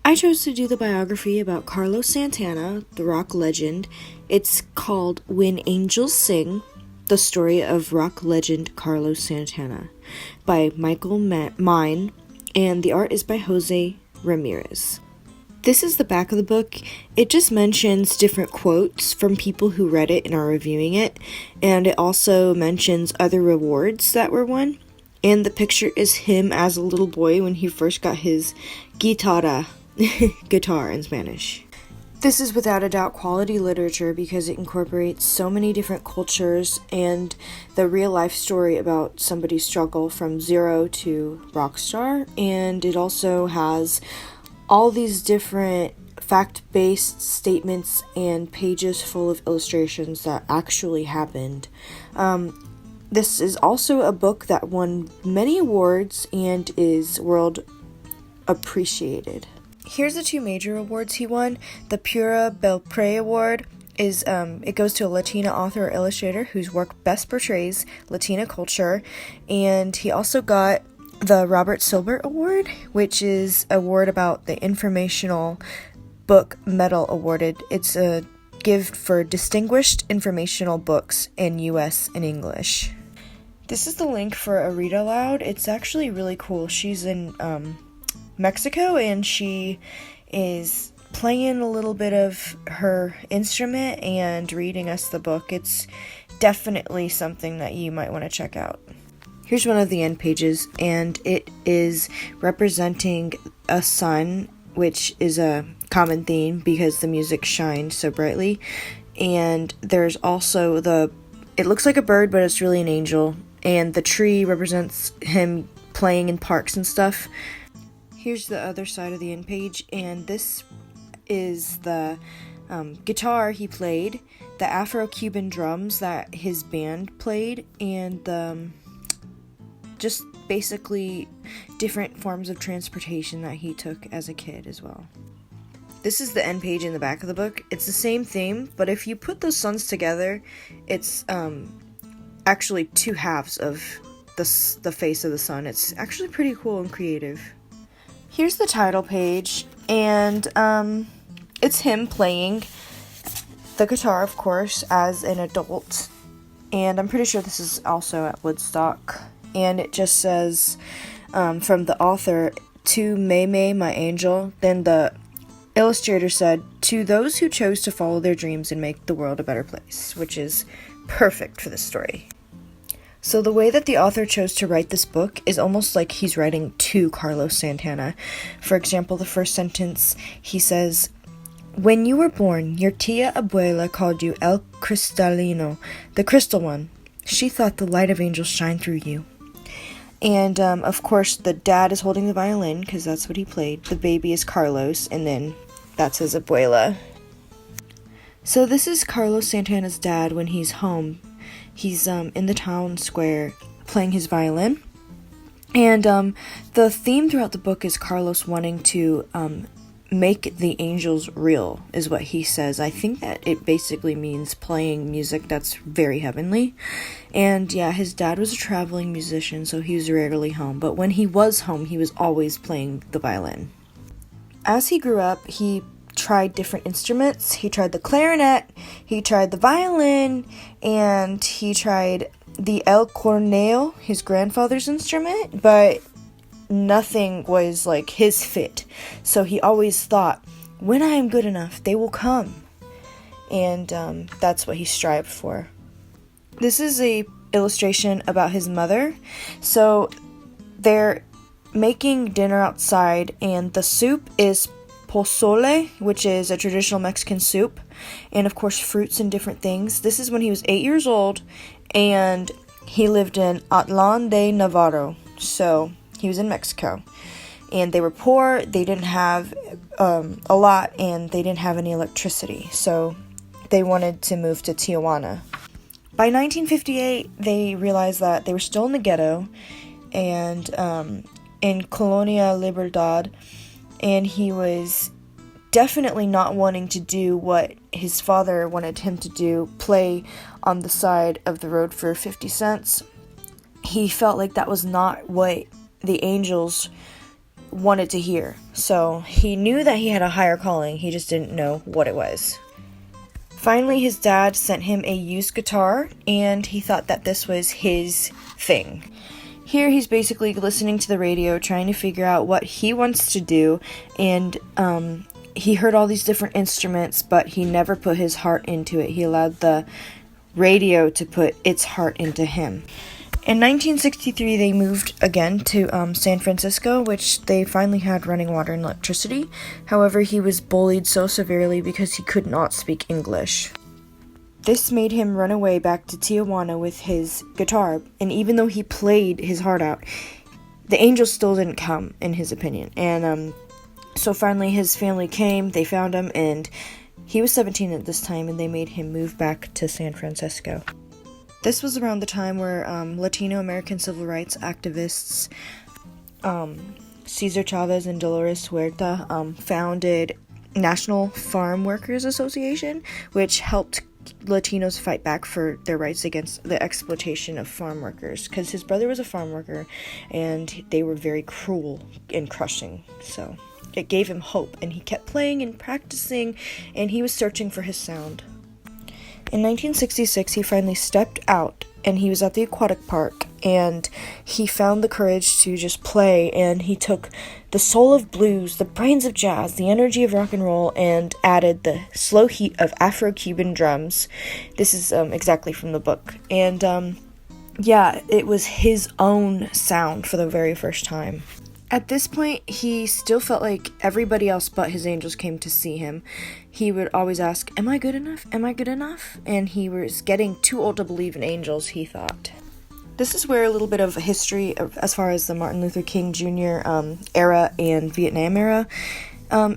I chose to do the biography about Carlos Santana, the rock legend. It's called When Angels Sing, the story of rock legend Carlos Santana by Michael Mine, and the art is by Jose Ramirez. This is the back of the book. It just mentions different quotes from people who read it and are reviewing it, and it also mentions other rewards that were won. And the picture is him as a little boy when he first got his guitarra, guitar in Spanish. This is without a doubt quality literature because it incorporates so many different cultures and the real life story about somebody's struggle from zero to rock star. And it also has all these different fact-based statements and pages full of illustrations that actually happened. This is also a book that won many awards and is world appreciated. Here's the two major awards he won. The Pura Belpré Award is it goes to a Latina author or illustrator whose work best portrays Latina culture, and he also got the Robert Silbert Award, which is an award about the informational book medal awarded. It's a gift for distinguished informational books in U.S. and English. This is the link for a read aloud. It's actually really cool. She's in Mexico, and she is playing a little bit of her instrument and reading us the book. It's definitely something that you might want to check out. Here's one of the end pages, and it is representing a sun, which is a common theme because the music shines so brightly. And there's also it looks like a bird, but it's really an angel. And the tree represents him playing in parks and stuff. Here's the other side of the end page, and this is the guitar he played, the Afro-Cuban drums that his band played, and just basically different forms of transportation that he took as a kid as well. This is the end page in the back of the book. It's the same theme, but if you put those suns together, it's actually two halves of the face of the sun. It's actually pretty cool and creative. Here's the title page, and it's him playing the guitar, of course, as an adult. And I'm pretty sure this is also at Woodstock. And it just says, from the author, "To May, my angel." Then the illustrator said, "To those who chose to follow their dreams and make the world a better place," which is perfect for this story. So the way that the author chose to write this book is almost like he's writing to Carlos Santana. For example, the first sentence, he says, "When you were born, your tia abuela called you El Cristalino, the crystal one. She thought the light of angels shine through you." And, of course, the dad is holding the violin, because that's what he played. The baby is Carlos, and then that's his abuela. So this is Carlos Santana's dad when he's home. He's in the town square playing his violin. And the theme throughout the book is Carlos wanting to make the angels real, is what he says. I think that it basically means playing music that's very heavenly. And yeah, his dad was a traveling musician, so he was rarely home. But when he was home, he was always playing the violin. As he grew up, he tried different instruments. He tried the clarinet, he tried the violin, and he tried the el corneo, his grandfather's instrument, but nothing was like his fit. So he always thought, when I am good enough, they will come. And that's what he strived for. This is a illustration about his mother. So they're making dinner outside, and the soup is pozole, which is a traditional Mexican soup, and of course fruits and different things. This is when he was 8 years old, and he lived in Atlan de Navarro, so he was in Mexico. And they were poor, they didn't have a lot, and they didn't have any electricity, so they wanted to move to Tijuana. By 1958, they realized that they were still in the ghetto, and in Colonia Libertad, and he was definitely not wanting to do what his father wanted him to do, play on the side of the road for 50 cents. He felt like that was not what the angels wanted to hear. So he knew that he had a higher calling, he just didn't know what it was. Finally, his dad sent him a used guitar, and he thought that this was his thing. Here he's basically listening to the radio, trying to figure out what he wants to do, and he heard all these different instruments, but he never put his heart into it. He allowed the radio to put its heart into him. In 1963, they moved again to San Francisco, which they finally had running water and electricity. However, he was bullied so severely because he could not speak English. This made him run away back to Tijuana with his guitar, and even though he played his heart out, the angels still didn't come, in his opinion. And so finally his family came, they found him, and he was 17 at this time, and they made him move back to San Francisco. This was around the time where Latino American civil rights activists Cesar Chavez and Dolores Huerta founded National Farm Workers Association, which helped Latinos fight back for their rights against the exploitation of farm workers, because his brother was a farm worker and they were very cruel and crushing. So it gave him hope, and he kept playing and practicing, and he was searching for his sound. In 1966, he finally stepped out, and he was at the aquatic park, and he found the courage to just play, and he took the soul of blues, the brains of jazz, the energy of rock and roll, and added the slow heat of Afro-Cuban drums. This is exactly from the book. And it was his own sound for the very first time. At this point, he still felt like everybody else but his angels came to see him. He would always ask, "Am I good enough? Am I good enough?" And he was getting too old to believe in angels, he thought. This is where a little bit of history as far as the Martin Luther King Jr. Era and Vietnam era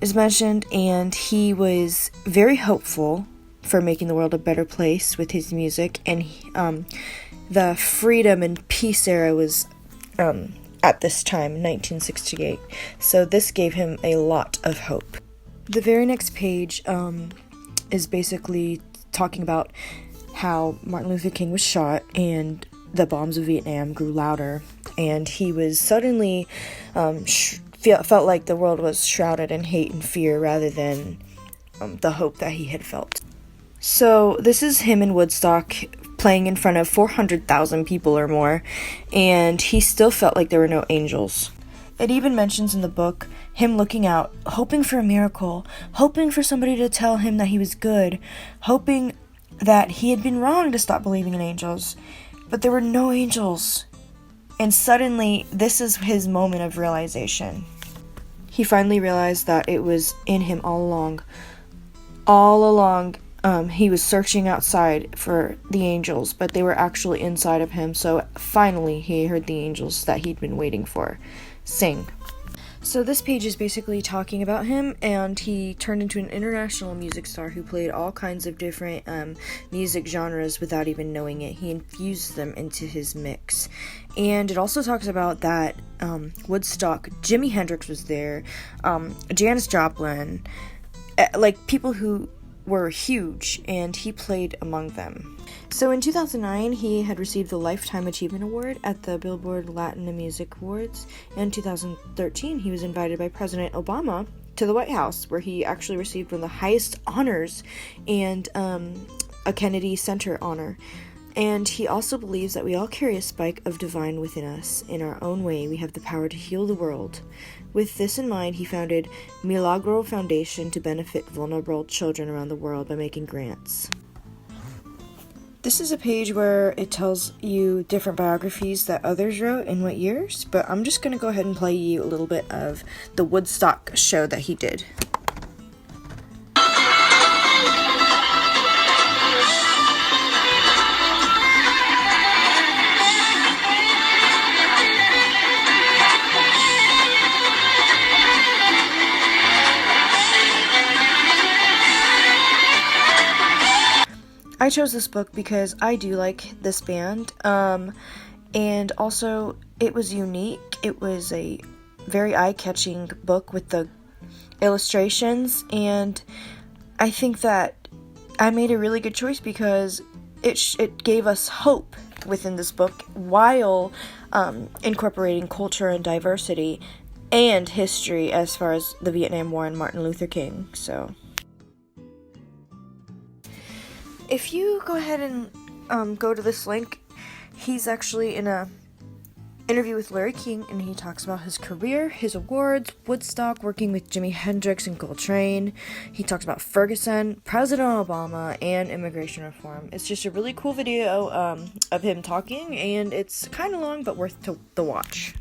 is mentioned, and he was very hopeful for making the world a better place with his music, and the freedom and peace era was at this time, 1968. So this gave him a lot of hope. The very next page is basically talking about how Martin Luther King was shot and the bombs of Vietnam grew louder, and he was suddenly felt like the world was shrouded in hate and fear rather than the hope that he had felt. So this is him in Woodstock playing in front of 400,000 people or more, and he still felt like there were no angels. It even mentions in the book him looking out, hoping for a miracle, hoping for somebody to tell him that he was good, hoping that he had been wrong to stop believing in angels, but there were no angels. And suddenly, this is his moment of realization. He finally realized that it was in him all along. All along, he was searching outside for the angels, but they were actually inside of him. So finally, he heard the angels that he'd been waiting for sing. So this page is basically talking about him, and he turned into an international music star who played all kinds of different music genres without even knowing it. He infused them into his mix. And it also talks about that Woodstock, Jimi Hendrix was there, Janis Joplin, like people who were huge, and he played among them. So in 2009, he had received the Lifetime Achievement Award at the Billboard Latin Music Awards. In 2013, he was invited by President Obama to the White House, where he actually received one of the highest honors and a Kennedy Center honor. And he also believes that we all carry a spike of divine within us. In our own way, we have the power to heal the world. With this in mind, he founded Milagro Foundation to benefit vulnerable children around the world by making grants. This is a page where it tells you different biographies that others wrote in what years, but I'm just going to go ahead and play you a little bit of the Woodstock show that he did. I chose this book because I do like this band, and also it was unique. It was a very eye-catching book with the illustrations, and I think that I made a really good choice because it gave us hope within this book while incorporating culture and diversity and history as far as the Vietnam War and Martin Luther King. So if you go ahead and go to this link, he's actually in a interview with Larry King, and he talks about his career, his awards, Woodstock, working with Jimi Hendrix and Coltrane. He talks about Ferguson, President Obama, and immigration reform. It's just a really cool video of him talking, and it's kind of long but worth the watch.